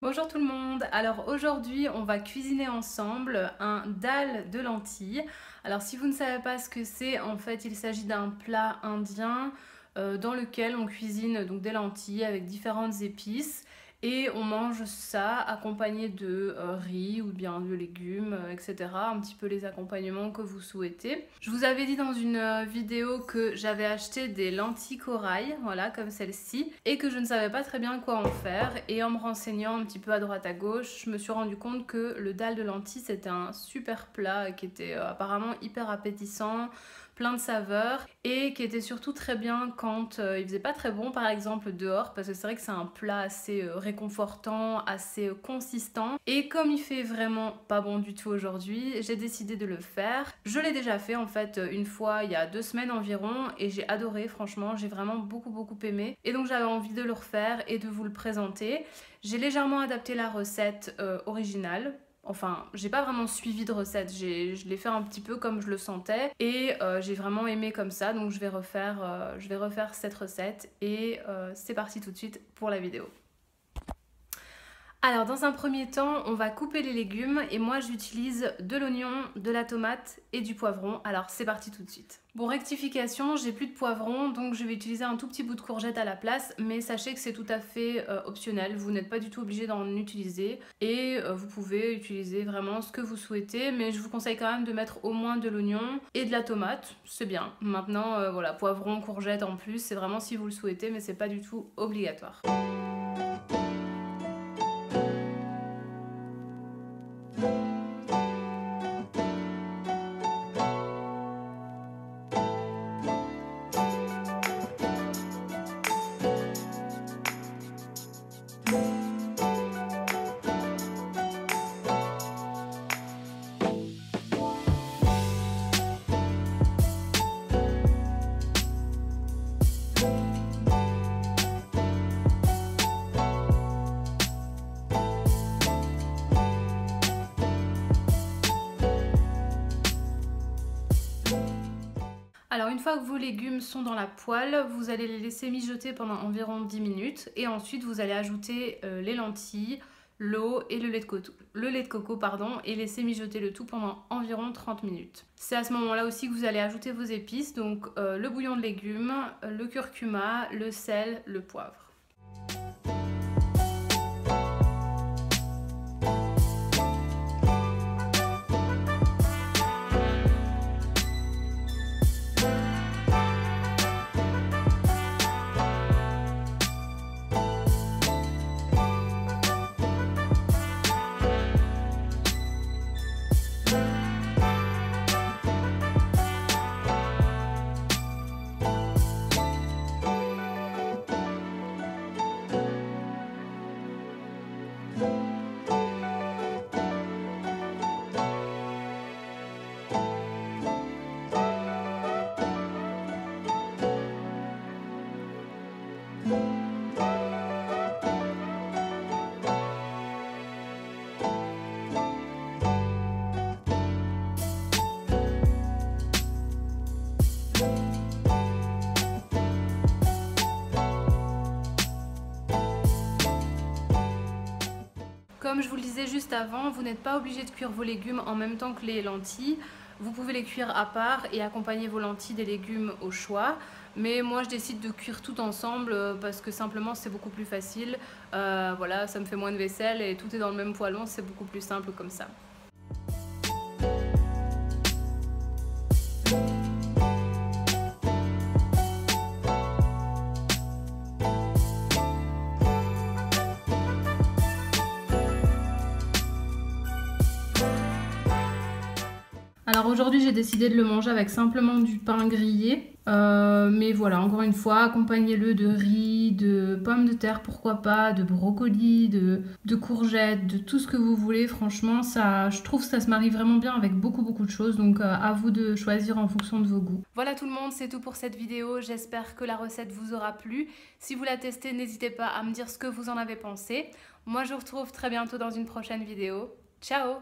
Bonjour tout le monde, alors aujourd'hui on va cuisiner ensemble un dal de lentilles. Alors si vous ne savez pas ce que c'est, en fait il s'agit d'un plat indien dans lequel on cuisine donc des lentilles avec différentes épices et on mange ça accompagné de riz ou bien de légumes, etc. Un petit peu les accompagnements que vous souhaitez. Je vous avais dit dans une vidéo que j'avais acheté des lentilles corail, voilà comme celle-ci, et que je ne savais pas très bien quoi en faire. Et en me renseignant un petit peu à droite à gauche, je me suis rendu compte que le dal de lentilles c'était un super plat qui était apparemment hyper appétissant, plein de saveurs et qui était surtout très bien quand il faisait pas très bon par exemple dehors, parce que c'est vrai que c'est un plat assez réconfortant, assez consistant, et comme il fait vraiment pas bon du tout aujourd'hui, j'ai décidé de le faire. Je l'ai déjà fait en fait une fois il y a 2 semaines environ et j'ai adoré, franchement j'ai vraiment beaucoup aimé, et donc j'avais envie de le refaire et de vous le présenter. J'ai légèrement adapté la recette originale. Enfin, j'ai pas vraiment suivi de recette, je l'ai fait un petit peu comme je le sentais et j'ai vraiment aimé comme ça, donc je vais refaire cette recette et c'est parti tout de suite pour la vidéo. Alors dans un premier temps, on va couper les légumes et moi j'utilise de l'oignon, de la tomate et du poivron. Alors c'est parti tout de suite. Bon, rectification, j'ai plus de poivron donc je vais utiliser un tout petit bout de courgette à la place, mais sachez que c'est tout à fait optionnel, vous n'êtes pas du tout obligé d'en utiliser et vous pouvez utiliser vraiment ce que vous souhaitez, mais je vous conseille quand même de mettre au moins de l'oignon et de la tomate, c'est bien. Maintenant voilà, poivron, courgette en plus, c'est vraiment si vous le souhaitez, mais c'est pas du tout obligatoire. Alors une fois que vos légumes sont dans la poêle, vous allez les laisser mijoter pendant environ 10 minutes et ensuite vous allez ajouter les lentilles, l'eau et le lait de coco et laisser mijoter le tout pendant environ 30 minutes. C'est à ce moment-là aussi que vous allez ajouter vos épices, donc le bouillon de légumes, le curcuma, le sel, le poivre. Comme je vous le disais juste avant, vous n'êtes pas obligé de cuire vos légumes en même temps que les lentilles. Vous pouvez les cuire à part et accompagner vos lentilles des légumes au choix. Mais moi je décide de cuire tout ensemble parce que simplement c'est beaucoup plus facile. Voilà, ça me fait moins de vaisselle et tout est dans le même poêlon, c'est beaucoup plus simple comme ça. Alors aujourd'hui j'ai décidé de le manger avec simplement du pain grillé, mais voilà, encore une fois, accompagnez-le de riz, de pommes de terre pourquoi pas, de brocolis, de courgettes, de tout ce que vous voulez. Franchement, ça, je trouve que ça se marie vraiment bien avec beaucoup de choses, donc à vous de choisir en fonction de vos goûts. Voilà tout le monde, c'est tout pour cette vidéo, j'espère que la recette vous aura plu. Si vous la testez, n'hésitez pas à me dire ce que vous en avez pensé. Moi je vous retrouve très bientôt dans une prochaine vidéo. Ciao!